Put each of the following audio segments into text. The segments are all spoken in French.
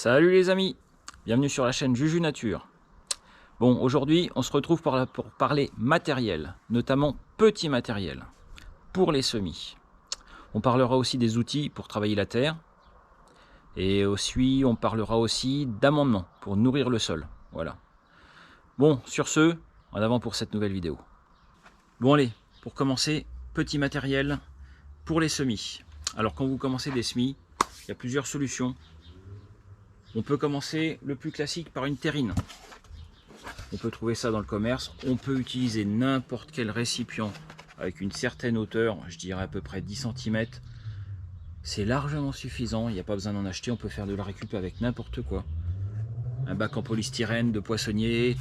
Salut les amis, bienvenue sur la chaîne Juju Nature. Bon, aujourd'hui on se retrouve pour parler matériel, notamment petit matériel, pour les semis. On parlera aussi des outils pour travailler la terre, et aussi on parlera aussi d'amendements pour nourrir le sol. Voilà. Bon, sur ce, en avant pour cette nouvelle vidéo. Bon allez, pour commencer, petit matériel pour les semis. Alors quand vous commencez des semis, il y a plusieurs solutions. On peut commencer le plus classique par une terrine. On peut trouver ça dans le commerce. On peut utiliser n'importe quel récipient avec une certaine hauteur, je dirais à peu près 10 cm. C'est largement suffisant, il n'y a pas besoin d'en acheter. On peut faire de la récup avec n'importe quoi. Un bac en polystyrène de poissonnier,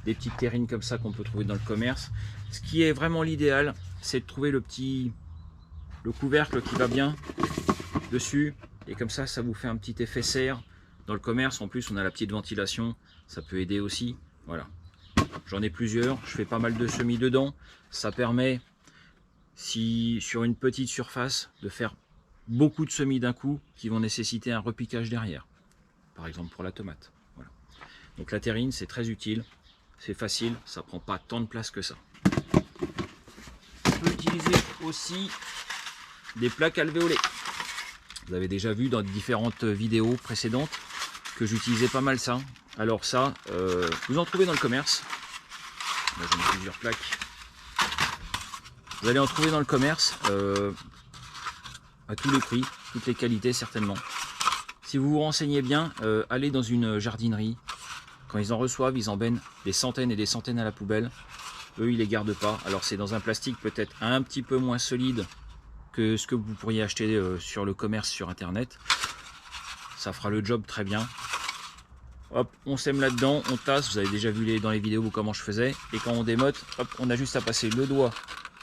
des petites terrines comme ça qu'on peut trouver dans le commerce. Ce qui est vraiment l'idéal, c'est de trouver le couvercle qui va bien dessus. Et comme ça vous fait un petit effet serre. Dans le commerce, en plus, on a la petite ventilation, ça peut aider aussi. Voilà. J'en ai plusieurs, je fais pas mal de semis dedans. Ça permet, si sur une petite surface, de faire beaucoup de semis d'un coup qui vont nécessiter un repiquage derrière. Par exemple pour la tomate. Voilà. Donc la terrine, c'est très utile, c'est facile, ça prend pas tant de place que ça. On peut utiliser aussi des plaques alvéolées. Vous avez déjà vu dans différentes vidéos précédentes que j'utilisais pas mal ça. Alors ça, vous en trouvez dans le commerce. Là, j'en ai plusieurs plaques. Vous allez en trouver dans le commerce à tous les prix, toutes les qualités certainement. Si vous vous renseignez bien, allez dans une jardinerie. Quand ils en reçoivent, ils en baignent des centaines et des centaines à la poubelle. Eux, ils les gardent pas. Alors c'est dans un plastique peut-être un petit peu moins solide que ce que vous pourriez acheter sur le commerce sur internet. Ça fera le job très bien. Hop, on sème là-dedans, on tasse. Vous avez déjà vu dans les vidéos comment je faisais. Et quand on démote, hop, on a juste à passer le doigt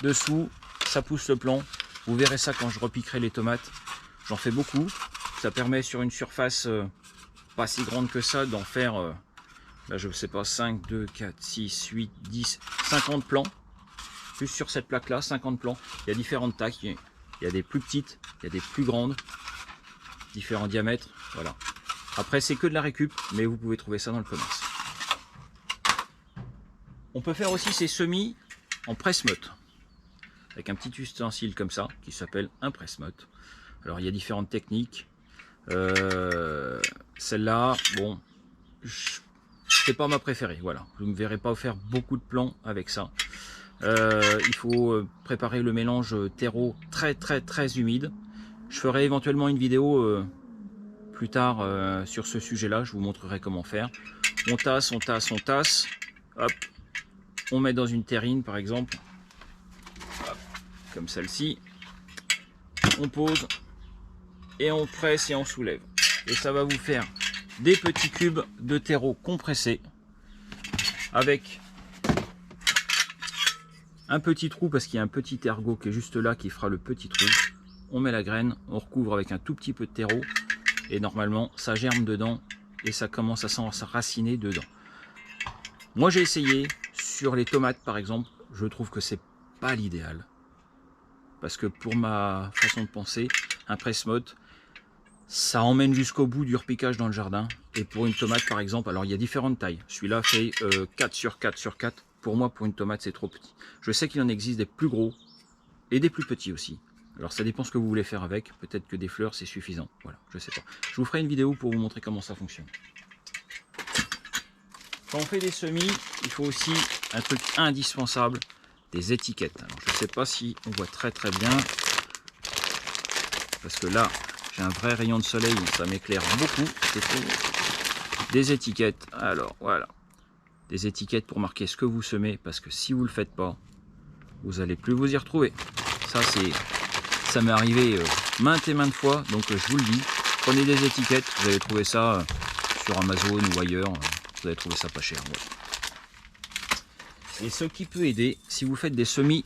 dessous. Ça pousse le plant. Vous verrez ça quand je repiquerai les tomates. J'en fais beaucoup. Ça permet sur une surface pas si grande que ça d'en faire, là je sais pas, 5, 2, 4, 6, 8, 10, 50 plants. Juste sur cette plaque là, 50 plants. Il y a différentes tailles. Il y a des plus petites, il y a des plus grandes, différents diamètres, voilà. Après c'est que de la récup, mais vous pouvez trouver ça dans le commerce. On peut faire aussi ces semis en presse-motte, avec un petit ustensile comme ça, qui s'appelle un presse-motte. Alors il y a différentes techniques. Celle-là, bon, c'est pas ma préférée, voilà. Vous ne me verrez pas faire beaucoup de plants avec ça. Il faut préparer le mélange terreau très humide. Je ferai éventuellement une vidéo plus tard sur ce sujet là, je vous montrerai comment faire. On tasse, hop, on met dans une terrine par exemple, hop, comme celle-ci, on pose et on presse et on soulève, et ça va vous faire des petits cubes de terreau compressés avec un petit trou, parce qu'il y a un petit ergot qui est juste là qui fera le petit trou. On met la graine, on recouvre avec un tout petit peu de terreau et normalement ça germe dedans et ça commence à s'enraciner dedans. Moi j'ai essayé sur les tomates par exemple, je trouve que c'est pas l'idéal, parce que pour ma façon de penser, un presse-motte ça emmène jusqu'au bout du repiquage dans le jardin. Et pour une tomate par exemple, alors il y a différentes tailles, celui-là fait 4 sur 4 sur 4. Pour moi, pour une tomate, c'est trop petit. Je sais qu'il en existe des plus gros et des plus petits aussi. Alors ça dépend ce que vous voulez faire avec. Peut-être que des fleurs, c'est suffisant. Voilà, je sais pas. Je vous ferai une vidéo pour vous montrer comment ça fonctionne. Quand on fait des semis, il faut aussi un truc indispensable, des étiquettes. Alors je sais pas si on voit très bien, parce que là, j'ai un vrai rayon de soleil, ça m'éclaire beaucoup. Des étiquettes. Alors voilà. Des étiquettes pour marquer ce que vous semez, parce que si vous le faites pas, vous allez plus vous y retrouver. Ça m'est arrivé maintes et maintes fois, donc je vous le dis, prenez des étiquettes, vous allez trouver ça sur Amazon ou ailleurs, vous allez trouver ça pas cher. Ouais. Et ce qui peut aider, si vous faites des semis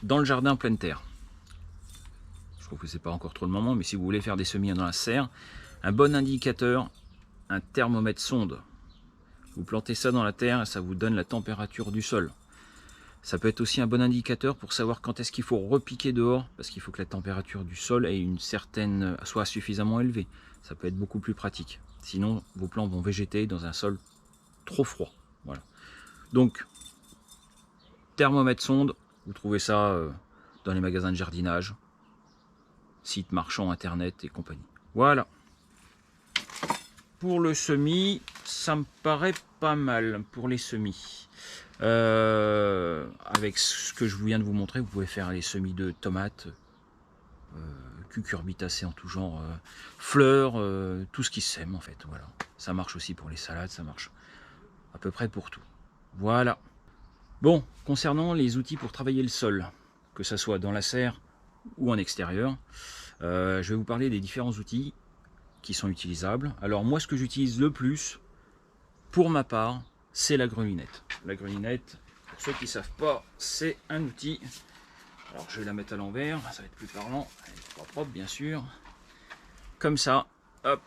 dans le jardin en pleine terre, je trouve que c'est pas encore trop le moment, mais si vous voulez faire des semis dans la serre, un bon indicateur, un thermomètre sonde. Vous plantez ça dans la terre et ça vous donne la température du sol. Ça peut être aussi un bon indicateur pour savoir quand est-ce qu'il faut repiquer dehors, parce qu'il faut que la température du sol soit suffisamment élevée. Ça peut être beaucoup plus pratique. Sinon, vos plants vont végéter dans un sol trop froid. Voilà. Donc, thermomètre sonde, vous trouvez ça dans les magasins de jardinage, sites marchands, internet et compagnie. Voilà. Pour le semis, ça me paraît pas mal pour les semis. Avec ce que je viens de vous montrer, vous pouvez faire les semis de tomates, cucurbitacées en tout genre, fleurs, tout ce qui se sème en fait. Voilà. Ça marche aussi pour les salades, ça marche à peu près pour tout. Voilà. Bon, concernant les outils pour travailler le sol, que ce soit dans la serre ou en extérieur, je vais vous parler des différents outils qui sont utilisables. Alors moi, ce que j'utilise le plus, pour ma part, c'est la grelinette. La grelinette, pour ceux qui ne savent pas, c'est un outil. Alors je vais la mettre à l'envers, ça va être plus parlant. Elle est pas propre bien sûr. Comme ça, hop.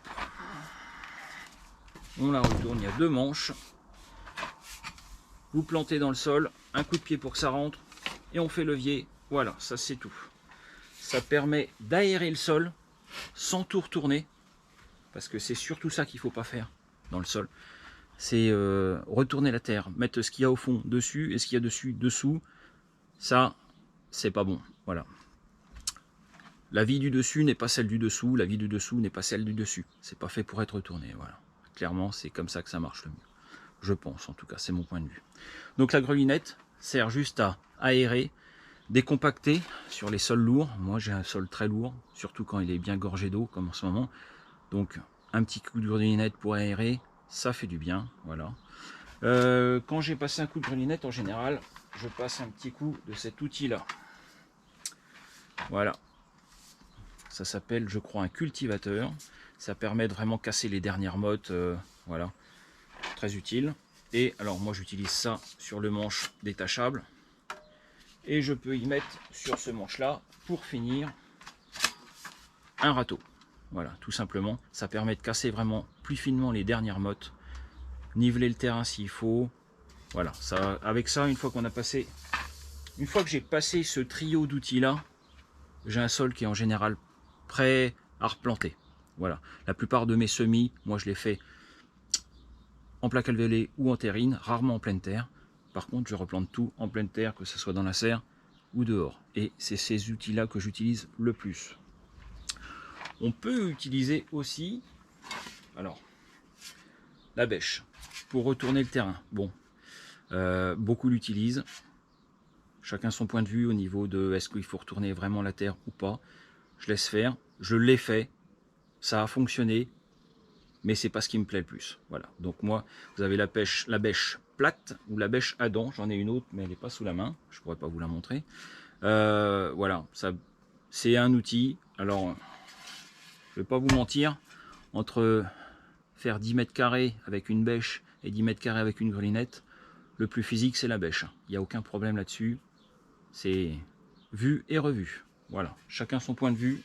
On la retourne, il y a deux manches. Vous plantez dans le sol, un coup de pied pour que ça rentre, et on fait levier. Voilà, ça c'est tout. Ça permet d'aérer le sol sans tout retourner, parce que c'est surtout ça qu'il ne faut pas faire dans le sol. C'est retourner la terre, mettre ce qu'il y a au fond dessus et ce qu'il y a dessus dessous. Ça, c'est pas bon. Voilà. La vie du dessus n'est pas celle du dessous, la vie du dessous n'est pas celle du dessus. C'est pas fait pour être retourné. Voilà. Clairement, c'est comme ça que ça marche le mieux. Je pense, en tout cas, c'est mon point de vue. Donc la grelinette sert juste à aérer, décompacter sur les sols lourds. Moi, j'ai un sol très lourd, surtout quand il est bien gorgé d'eau, comme en ce moment. Donc, un petit coup de grelinette pour aérer, ça fait du bien. Voilà. Quand j'ai passé un coup de grelinette, en général, je passe un petit coup de cet outil-là. Voilà. Ça s'appelle, je crois, un cultivateur. Ça permet de vraiment casser les dernières mottes. Voilà. Très utile. Et alors moi j'utilise ça sur le manche détachable et je peux y mettre sur ce manche là pour finir un râteau. Voilà, tout simplement, ça permet de casser vraiment plus finement les dernières mottes, niveler le terrain s'il faut. Voilà, ça, avec ça, une fois que j'ai passé ce trio d'outils là, j'ai un sol qui est en général prêt à replanter. Voilà, la plupart de mes semis, moi je les fais en plaque alvéolée ou en terrine, rarement en pleine terre. Par contre, je replante tout en pleine terre, que ce soit dans la serre ou dehors. Et c'est ces outils-là que j'utilise le plus. On peut utiliser aussi, alors, la bêche pour retourner le terrain. Bon, beaucoup l'utilisent. Chacun son point de vue au niveau de est-ce qu'il faut retourner vraiment la terre ou pas. Je laisse faire. Je l'ai fait. Ça a fonctionné. Mais c'est pas ce qui me plaît le plus. Voilà. Donc moi, vous avez la bêche plate ou la bêche à dents. J'en ai une autre, mais elle n'est pas sous la main. Je pourrais pas vous la montrer. Voilà, ça, c'est un outil. Alors, je vais pas vous mentir, entre faire 10 mètres carrés avec une bêche et 10 mètres carrés avec une grelinette, le plus physique c'est la bêche. Il n'y a aucun problème là-dessus. C'est vu et revu. Voilà. Chacun son point de vue.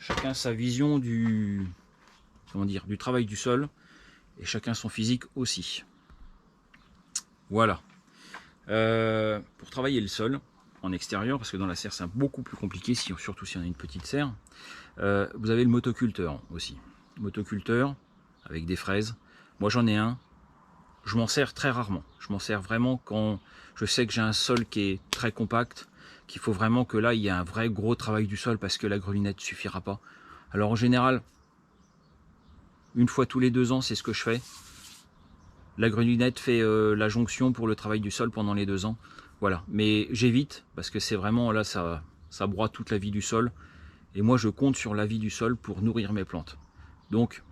Chacun sa vision du travail du sol, et chacun son physique aussi. Voilà. Pour travailler le sol en extérieur, parce que dans la serre c'est beaucoup plus compliqué, surtout si on a une petite serre, vous avez le motoculteur aussi. Motoculteur avec des fraises. Moi j'en ai un. Je m'en sers très rarement. Je m'en sers vraiment quand je sais que j'ai un sol qui est très compact, qu'il faut vraiment que là il y ait un vrai gros travail du sol, parce que la grelinette ne suffira pas. Alors en général, une fois tous les 2 ans, c'est ce que je fais. La grelinette fait la jonction pour le travail du sol pendant les 2 ans. Voilà, mais j'évite, parce que c'est vraiment là, ça broie toute la vie du sol. Et moi, je compte sur la vie du sol pour nourrir mes plantes. Donc,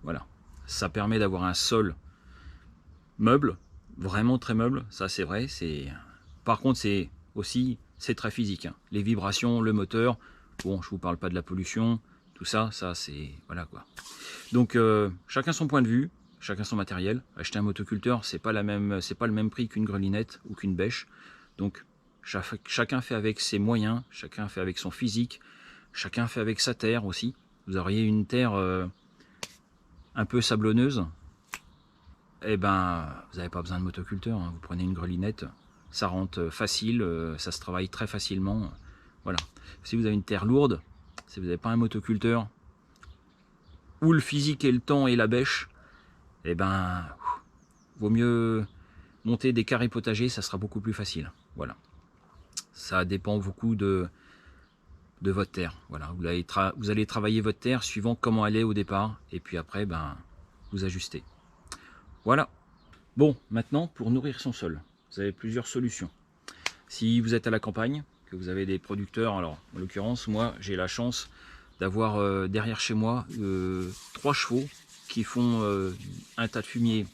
voilà, ça permet d'avoir un sol meuble, vraiment très meuble, ça c'est vrai. Par contre, c'est très physique, hein. Les vibrations, le moteur, bon, je vous parle pas de la pollution, tout ça, c'est, voilà quoi. Donc, chacun son point de vue, chacun son matériel. Acheter un motoculteur, c'est pas le même prix qu'une grelinette ou qu'une bêche. Donc, chacun fait avec ses moyens, chacun fait avec son physique, chacun fait avec sa terre aussi. Vous auriez une terre un peu sablonneuse, eh ben, vous n'avez pas besoin de motoculteur, hein. Vous prenez une grelinette, ça rentre facile, ça se travaille très facilement. Voilà. Si vous avez une terre lourde, si vous n'avez pas un motoculteur, ou le physique et le temps et la bêche, eh ben, vaut mieux monter des carrés potagers, ça sera beaucoup plus facile. Voilà. Ça dépend beaucoup de votre terre. Voilà. Vous allez travailler votre terre suivant comment elle est au départ, et puis après, ben, vous ajustez. Voilà. Bon, maintenant, pour nourrir son sol, vous avez plusieurs solutions. Si vous êtes à la campagne, que vous avez des producteurs, alors en l'occurrence, moi, j'ai la chance d'avoir derrière chez moi 3 chevaux qui font un tas de fumier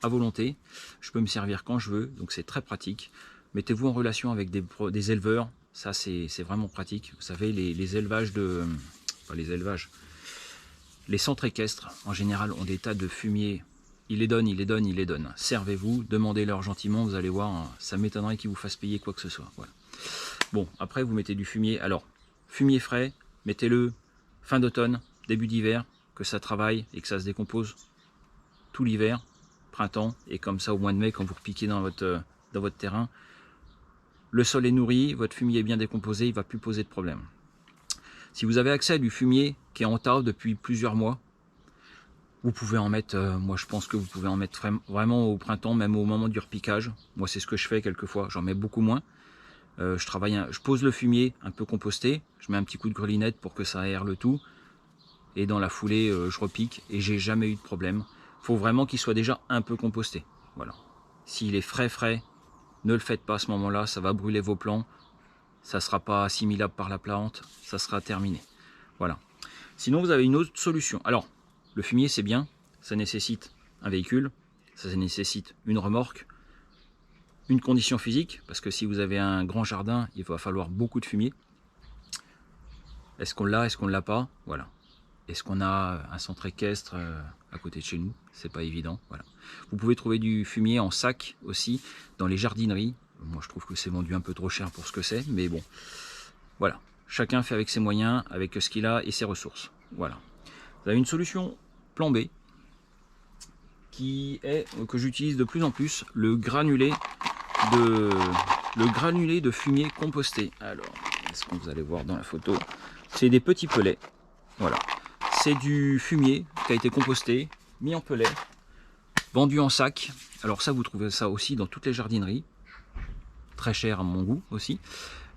à volonté. Je peux me servir quand je veux, donc c'est très pratique. Mettez-vous en relation avec des éleveurs, ça c'est vraiment pratique. Vous savez, les élevages de... Pas les élevages. Les centres équestres, en général, ont des tas de fumier. Ils les donnent, ils les donnent, ils les donnent. Servez-vous, demandez-leur gentiment, vous allez voir, ça m'étonnerait qu'ils vous fassent payer quoi que ce soit. Voilà. Bon, après vous mettez du fumier. Alors, fumier frais, mettez-le fin d'automne, début d'hiver, que ça travaille et que ça se décompose tout l'hiver, printemps, et comme ça au mois de mai, quand vous repiquez dans votre terrain, le sol est nourri, votre fumier est bien décomposé, il ne va plus poser de problème. Si vous avez accès à du fumier qui est en tas depuis plusieurs mois, vous pouvez en mettre, moi je pense que vous pouvez en mettre vraiment au printemps, même au moment du repiquage. Moi c'est ce que je fais quelquefois, j'en mets beaucoup moins. Je pose le fumier un peu composté, je mets un petit coup de grelinette pour que ça aère le tout. Et dans la foulée, je repique et j'ai jamais eu de problème. Il faut vraiment qu'il soit déjà un peu composté. Voilà. S'il est frais, ne le faites pas à ce moment-là, ça va brûler vos plants. Ça ne sera pas assimilable par la plante, ça sera terminé. Voilà. Sinon, vous avez une autre solution. Alors, le fumier, c'est bien, ça nécessite un véhicule, ça nécessite une remorque, une condition physique, parce que si vous avez un grand jardin, il va falloir beaucoup de fumier. Est-ce qu'on l'a, est-ce qu'on ne l'a pas? Voilà. Est-ce qu'on a un centre équestre à côté de chez nous? C'est pas évident. Voilà. Vous pouvez trouver du fumier en sac aussi dans les jardineries. Moi, je trouve que c'est vendu un peu trop cher pour ce que c'est, mais bon. Voilà. Chacun fait avec ses moyens, avec ce qu'il a et ses ressources. Voilà. Vous avez une solution plan B qui est que j'utilise de plus en plus, le granulé de fumier composté. Alors, est-ce que vous allez voir dans la photo? C'est des petits pellets. Voilà. C'est du fumier qui a été composté, mis en pellet, vendu en sac. Alors ça, vous trouvez ça aussi dans toutes les jardineries. Très cher à mon goût aussi.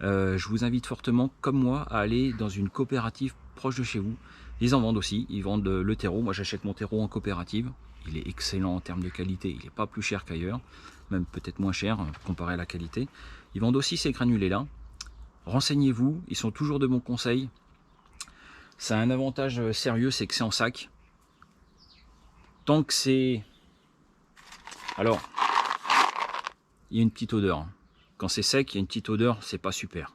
Je vous invite fortement, comme moi, à aller dans une coopérative proche de chez vous. Ils en vendent aussi. Ils vendent le terreau. Moi, j'achète mon terreau en coopérative. Il est excellent en termes de qualité. Il n'est pas plus cher qu'ailleurs. Même peut-être moins cher comparé à la qualité. Ils vendent aussi ces granulés-là. Renseignez-vous. Ils sont toujours de bons conseils. Ça a un avantage sérieux, c'est que c'est en sac. Tant que c'est... Alors, il y a une petite odeur. Quand c'est sec, il y a une petite odeur, c'est pas super.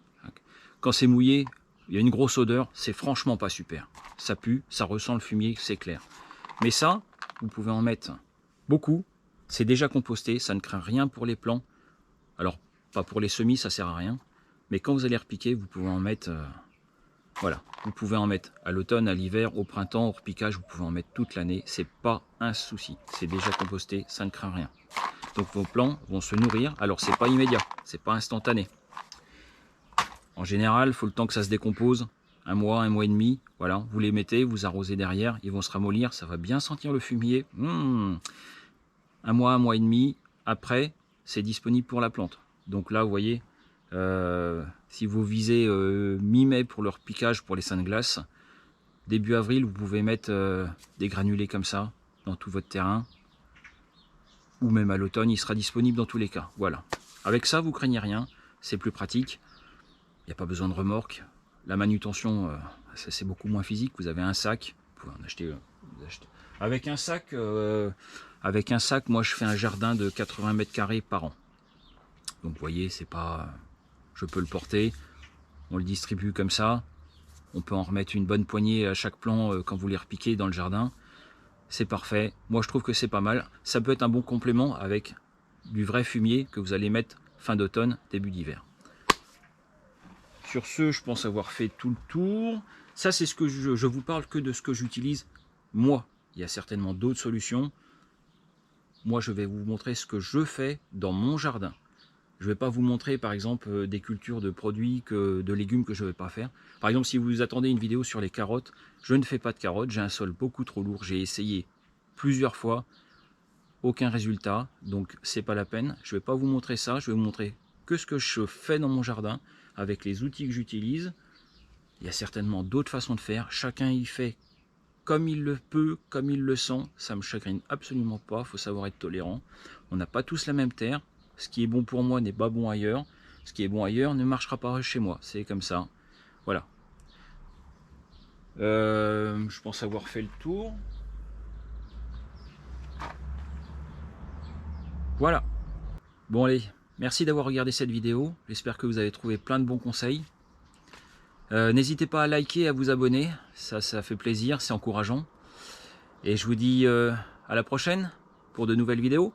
Quand c'est mouillé, il y a une grosse odeur, c'est franchement pas super. Ça pue, ça ressent le fumier, c'est clair. Mais ça, vous pouvez en mettre beaucoup. C'est déjà composté, ça ne craint rien pour les plants. Alors, pas pour les semis, ça sert à rien. Mais quand vous allez repiquer, vous pouvez en mettre... Voilà, vous pouvez en mettre à l'automne, à l'hiver, au printemps, au repiquage, vous pouvez en mettre toute l'année, c'est pas un souci. C'est déjà composté, ça ne craint rien. Donc vos plants vont se nourrir, alors c'est pas immédiat, c'est pas instantané. En général, il faut le temps que ça se décompose, un mois et demi, voilà, vous les mettez, vous arrosez derrière, ils vont se ramollir, ça va bien sentir le fumier. Un mois et demi, après, c'est disponible pour la plante. Donc là, vous voyez... si vous visez mi-mai pour le repiquage pour les seins de glace, début avril, vous pouvez mettre des granulés comme ça dans tout votre terrain. Ou même à l'automne, il sera disponible dans tous les cas. Voilà. Avec ça, vous craignez rien. C'est plus pratique. Il n'y a pas besoin de remorque. La manutention, c'est beaucoup moins physique. Vous avez un sac. Vous pouvez en acheter. Avec un sac, moi, je fais un jardin de 80 mètres carrés par an. Donc, vous voyez, c'est pas... Je peux le porter, on le distribue comme ça, on peut en remettre une bonne poignée à chaque plant quand vous les repiquez dans le jardin, c'est parfait. Moi je trouve que c'est pas mal, ça peut être un bon complément avec du vrai fumier que vous allez mettre fin d'automne, début d'hiver. Sur ce, je pense avoir fait tout le tour. Ça c'est ce que je vous parle que de ce que j'utilise moi. Il y a certainement d'autres solutions. Moi je vais vous montrer ce que je fais dans mon jardin. Je ne vais pas vous montrer par exemple des cultures de produits, de légumes que je ne vais pas faire. Par exemple, si vous attendez une vidéo sur les carottes, je ne fais pas de carottes, j'ai un sol beaucoup trop lourd, j'ai essayé plusieurs fois, aucun résultat, donc c'est pas la peine. Je ne vais pas vous montrer ça, je vais vous montrer que ce que je fais dans mon jardin avec les outils que j'utilise. Il y a certainement d'autres façons de faire, chacun y fait comme il le peut, comme il le sent, ça me chagrine absolument pas, il faut savoir être tolérant. On n'a pas tous la même terre, ce qui est bon pour moi n'est pas bon ailleurs, ce qui est bon ailleurs ne marchera pas chez moi, c'est comme ça. Voilà. Je pense avoir fait le tour. Voilà. Bon allez, merci d'avoir regardé cette vidéo, j'espère que vous avez trouvé plein de bons conseils. N'hésitez pas à liker, à vous abonner, ça fait plaisir, c'est encourageant. Et je vous dis à la prochaine pour de nouvelles vidéos.